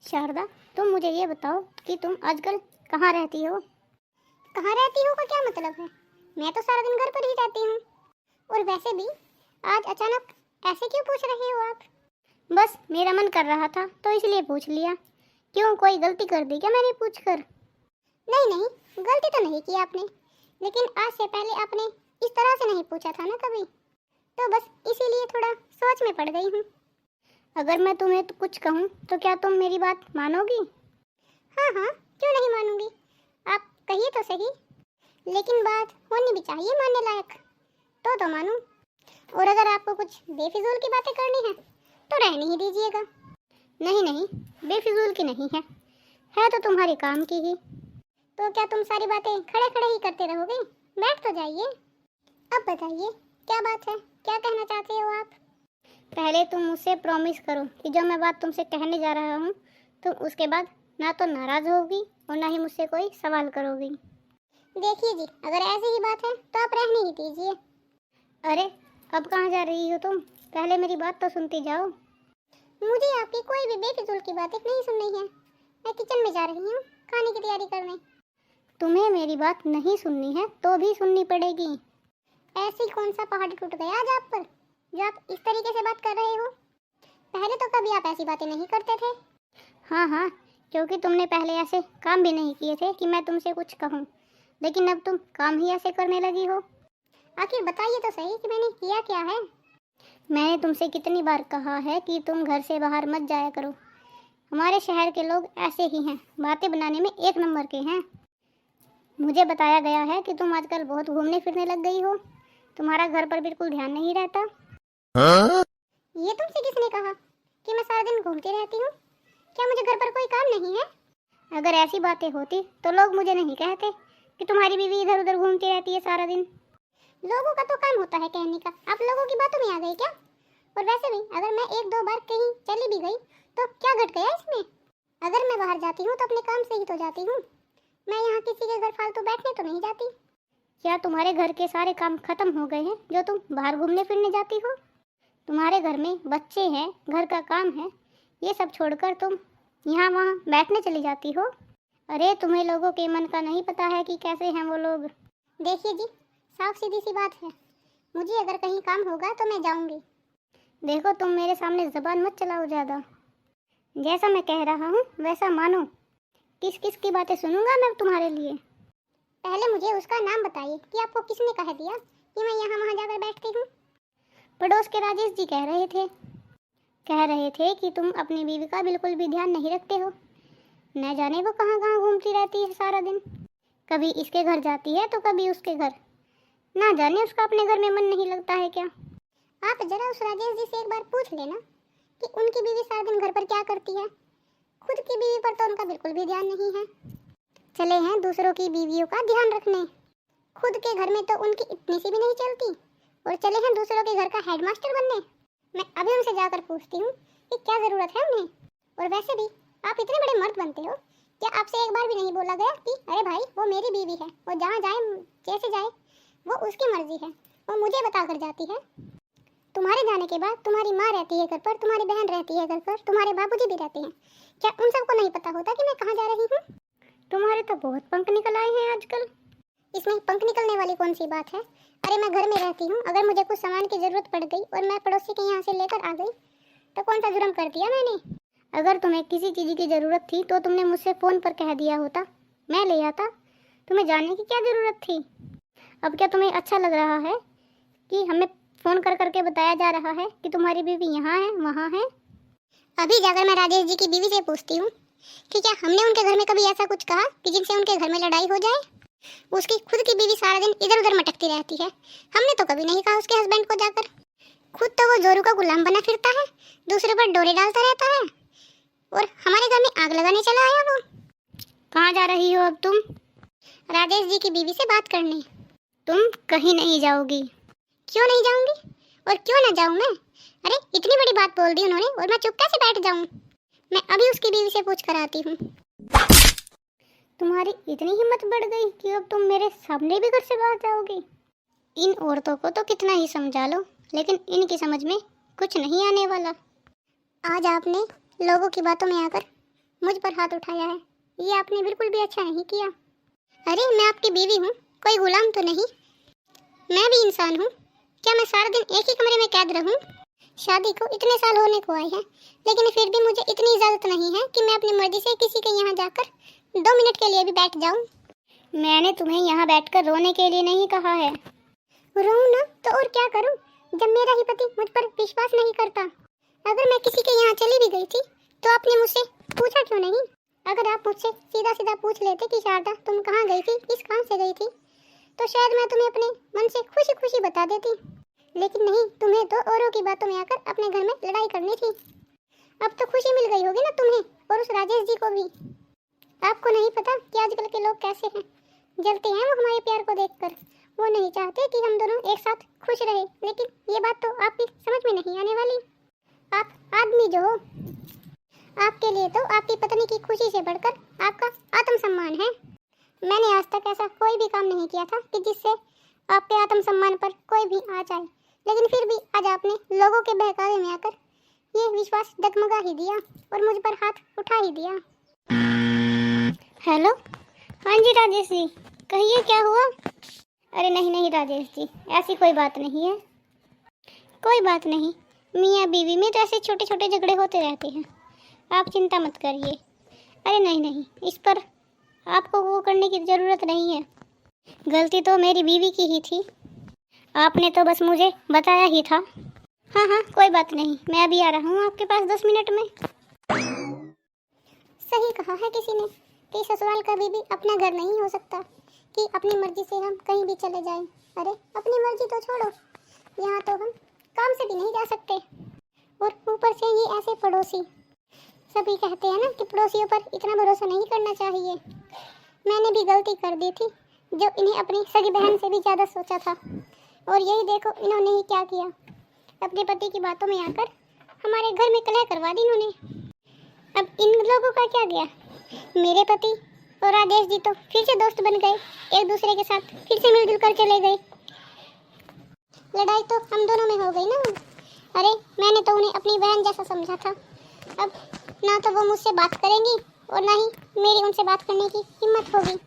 शारदा, तुम मुझे ये बताओ कि तुम आजकल कहाँ रहती हो? कहाँ रहती हो का क्या मतलब है? मैं तो सारा दिन घर पर ही रहती हूँ। और वैसे भी आज अचानक ऐसे क्यों पूछ रहे हो आप? बस मेरा मन कर रहा था तो इसलिए पूछ लिया। क्यों, कोई गलती कर दी क्या मैंने पूछकर? नहीं नहीं, गलती तो नहीं की आपने, लेकिन आज से पहले आपने इस तरह से नहीं पूछा था ना कभी, तो बस इसीलिए थोड़ा सोच में पड़ गई हूँ। अगर मैं तुम्हें तो कुछ कहूँ तो क्या तुम मेरी बात मानोगी? हाँ हाँ, क्यों नहीं मानूंगी, आप कहिए तो सही। लेकिन बात होनी भी चाहिए मानने लायक, तो मानूं। और अगर आपको कुछ बेफिजूल की बातें करनी है तो रहने ही दीजिएगा। नहीं नहीं, बेफिजूल की नहीं है तो तुम्हारे काम की ही। तो क्या तुम सारी बातें खड़े खड़े ही करते रहोगे? बैठ तो जाइए। अब बताइए क्या बात है, क्या कहना चाहते हो आप? पहले तुम मुझसे प्रॉमिस करो कि जो मैं बात तुमसे कहने जा रहा हूँ तुम उसके बाद ना तो नाराज होगी और ना ही मुझसे कोई सवाल करोगी। देखिए जी, अगर ऐसी ही बात है तो आप रहने ही दीजिए। अरे, अब कहाँ जा रही हो तुम? पहले मेरी बात तो सुनती जाओ। मुझे आपकी कोई भी बेफिजूल की बातें नहीं सुननी है। मैं किचन में जा रही हूँ खाने की तैयारी करने। तुम्हें मेरी बात नहीं सुननी है तो भी सुननी पड़ेगी। ऐसी कौन सा पहाड़ टूट गया आज आप पर जो आप इस तरीके से बात कर रहे हो? पहले तो कभी आप ऐसी बातें नहीं करते थे। हाँ हाँ, क्योंकि तुमने पहले ऐसे काम भी नहीं किए थे कि मैं तुमसे कुछ कहूँ, लेकिन अब तुम काम ही ऐसे करने लगी हो। आखिर बताइए तो सही कि मैंने किया क्या है? मैंने तुमसे कितनी बार कहा है कि तुम घर से बाहर मत जाया करो। हमारे शहर के लोग ऐसे ही हैं, बातें बनाने में एक नंबर के हैं। मुझे बताया गया है कि तुम आजकल बहुत घूमने फिरने लग गई हो, तुम्हारा घर पर बिल्कुल ध्यान नहीं रहता। ये तुमसे किसने कहा कि मैं सारा दिन घूमती रहती हूँ? क्या मुझे घर पर कोई काम नहीं है? अगर ऐसी बातें होती तो लोग मुझे नहीं कहते कि तुम्हारी बीवी इधर उधर घूमती रहती है सारा दिन। लोगों का तो काम होता है कहने का, आप लोगों की बातों में आ गई क्या? और वैसे भी अगर मैं एक दो बार कहीं चली भी गई तो क्या घट गया इसमें? अगर मैं बाहर जाती हूँ तो अपने काम से ही तो जाती हूँ। मैं यहाँ किसी के घर फालतू बैठने तो नहीं जाती। क्या तुम्हारे घर के सारे काम खत्म हो गए हैं जो तुम बाहर घूमने फिरने जाती हो? तुम्हारे घर में बच्चे हैं, घर का काम है, ये सब छोड़कर तुम यहाँ वहाँ बैठने चली जाती हो। अरे, तुम्हें लोगों के मन का नहीं पता है कि कैसे हैं वो लोग। देखिए जी, साफ सीधी सी बात है, मुझे अगर कहीं काम होगा तो मैं जाऊंगी। देखो, तुम मेरे सामने जबान मत चलाओ ज़्यादा। जैसा मैं कह रहा हूँ वैसा मानो। किस किस की बातें सुनूंगा मैं तुम्हारे लिए? पहले मुझे उसका नाम बताइए कि आपको किसने कह दिया कि मैं यहाँ वहाँ जाकर बैठती हूँ? पड़ोस के राजेश जी कह रहे थे कि तुम अपनी बीवी का बिल्कुल भी ध्यान नहीं रखते हो। न जाने वो कहाँ कहाँ घूमती रहती है सारा दिन, कभी इसके घर जाती है तो कभी उसके घर। ना जाने उसका अपने घर में मन नहीं लगता है क्या? आप जरा उस राजेश जी से एक बार पूछ लेना कि उनकी बीवी सारा दिन घर पर क्या करती है। खुद की बीवी पर तो उनका बिल्कुल भी ध्यान नहीं है। चले हैं दूसरों की बीवियों का ध्यान रखने, खुद के घर में तो उनकी इतनी सी भी नहीं चलती, और चले हैं दूसरों के घर का हेडमास्टर बनने। मैं अभी उनसे जाकर पूछती हूँ कि क्या ज़रूरत है उन्हें। और वैसे भी आप इतने बड़े मर्द बनते हो, क्या आपसे एक बार भी नहीं बोला गया कि अरे भाई वो मेरी बीवी है, वो जहाँ जाए जैसे जाए वो उसकी मर्जी है, वो मुझे बता कर जाती है। तुम्हारे जाने के बाद तुम्हारी माँ रहती है घर पर, तुम्हारी बहन रहती है घर पर, तुम्हारे बाबूजी भी रहते हैं। क्या उन सबको नहीं पता होता कि मैं कहाँ जा रही हूँ? तुम्हारे तो बहुत पंख निकल आए हैं आजकल। इसमें पंख निकलने वाली कौन सी बात है? अरे मैं घर में रहती हूँ, अगर मुझे कुछ सामान की जरूरत पड़ गई और मैं पड़ोसी के यहाँ से लेकर आ गई तो कौन सा जुर्म कर दिया मैंने? अगर तुम्हें किसी चीज़ की ज़रूरत थी तो तुमने मुझसे फ़ोन पर कह दिया होता, मैं ले आता। तुम्हें जानने की क्या ज़रूरत थी? अब क्या तुम्हें अच्छा लग रहा है कि हमें फ़ोन कर करके बताया जा रहा है कि तुम्हारी बीवी यहाँ है वहाँ है? अभी जाकर मैं राजेश जी की बीवी से पूछती हूँ कि क्या हमने उनके घर में कभी ऐसा कुछ कहा कि जिनसे उनके घर में लड़ाई हो जाए? उसकी खुद की बीवी सारा दिन इधर उधर मटकती रहती है, हमने तो कभी नहीं कहा उसके हस्बैंड को जाकर। खुद तो वो जोरू का गुलाम बना फिरता है, दूसरे पर डोरे डालता रहता है, और हमारे घर में आग लगाने चला आया वो। कहाँ जा रही हो अब तुम? राजेश जी की बीवी से बात करने। तुम कहीं नहीं जाओगी। क्यों नहीं जाऊंगी, और क्यों ना जाऊं मैं? अरे इतनी बड़ी बात बोल दी उन्होंने और मैं चुप कैसे बैठ जाऊं? मैं अभी उसकी बीवी से पूछ कर आती हूँ। तुम्हारी इतनी हिम्मत बढ़ गई कि अब तुम मेरे सामने भी घर से बाहर जाओगी? इन औरतों को तो कितना ही समझा लो, लेकिन इनकी समझ में कुछ नहीं आने वाला। आज आपने लोगों की बातों में आकर मुझ पर हाथ उठाया है। ये आपने बिल्कुल भी अच्छा नहीं किया। अरे मैं आपकी बीवी हूँ, कोई गुलाम तो नहीं। मैं भी इंसान हूँ। क्या मैं सारा दिन एक ही कमरे में कैद रहूँ? शादी को इतने साल होने को आए हैं, लेकिन फिर भी मुझे इतनी इजाज़त नहीं है कि मैं अपनी मर्जी से किसी के यहाँ जाकर 2 मिनट के लिए भी बैठ जाऊँ। मैंने तुम्हें यहाँ बैठकर रोने के लिए नहीं कहा है। रोऊँ ना तो और क्या करूँ, जब मेरा ही पति मुझ पर विश्वास नहीं करता। अगर मैं किसी के यहाँ चली भी गई थी तो आपने मुझसे पूछा क्यों नहीं? अगर आप मुझसे सीधा सीधा पूछ लेते कि शारदा तुम कहाँ गई थी, किस काम से गई थी, तो शायद मैं तुम्हें अपने मन से खुशी खुशी बता देती। लेकिन नहीं, तुम्हें तो औरों की बातों में आकर अपने घर में लड़ाई करनी थी। अब तो खुशी मिल गई होगी ना तुम्हें और उस राजेश जी को भी। आपको नहीं पता कि आजकल के लोग कैसे हैं, जलते हैं वो हमारे प्यार को देखकर। वो नहीं चाहते कि हम दोनों एक साथ खुश रहे, लेकिन ये बात तो आपकी समझ में नहीं आने वाली। आप आदमी जो हो, आपके लिए तो आपकी पत्नी की खुशी से बढ़कर आपका आत्मसम्मान है। मैंने आज तक ऐसा कोई भी काम नहीं किया था कि जिससे आप पे आत्मसम्मान पर कोई भी आ जाए, लेकिन फिर भी आज आपने लोगों के बहकावे में आकर ये विश्वास डगमगा ही दिया और मुझ पर हाथ उठा ही दिया। हेलो, हाँ जी राजेश जी, कहिए क्या हुआ? अरे नहीं नहीं राजेश जी, ऐसी कोई बात नहीं है। कोई बात नहीं, मियाँ बीवी में तो ऐसे छोटे छोटे झगड़े होते रहते हैं, आप चिंता मत करिए। अरे नहीं नहीं, इस पर आपको वो करने की ज़रूरत नहीं है। गलती तो मेरी बीवी की ही थी, आपने तो बस मुझे बताया ही था। हाँ हाँ कोई बात नहीं, मैं अभी आ रहा हूँ आपके पास 10 मिनट में। सही कहा है किसी ने कि ससुराल कभी भी अपना घर नहीं हो सकता, कि अपनी मर्जी से हम कहीं भी चले जाएं। अरे अपनी मर्जी तो छोड़ो, यहाँ तो हम काम से भी नहीं जा सकते, और ऊपर से ये ऐसे पड़ोसी। सभी कहते हैं ना कि पड़ोसियों पर इतना भरोसा नहीं करना चाहिए। मैंने भी गलती कर दी थी जो इन्हें अपनी सगी बहन से भी ज़्यादा सोचा था, और यही देखो इन्होंने ही क्या किया। अपने पति की बातों में आकर हमारे घर में कलह करवा दी इन्होंने। अब इन लोगों का क्या गया? मेरे पति और राजेश जी तो फिर से दोस्त बन गए, एक दूसरे के साथ फिर से मिलजुल कर चले गए। लड़ाई तो हम दोनों में हो गई ना। अरे मैंने तो उन्हें अपनी बहन जैसा समझा था। अब ना तो वो मुझसे बात करेंगी और ना ही मेरी उनसे बात करने की हिम्मत होगी।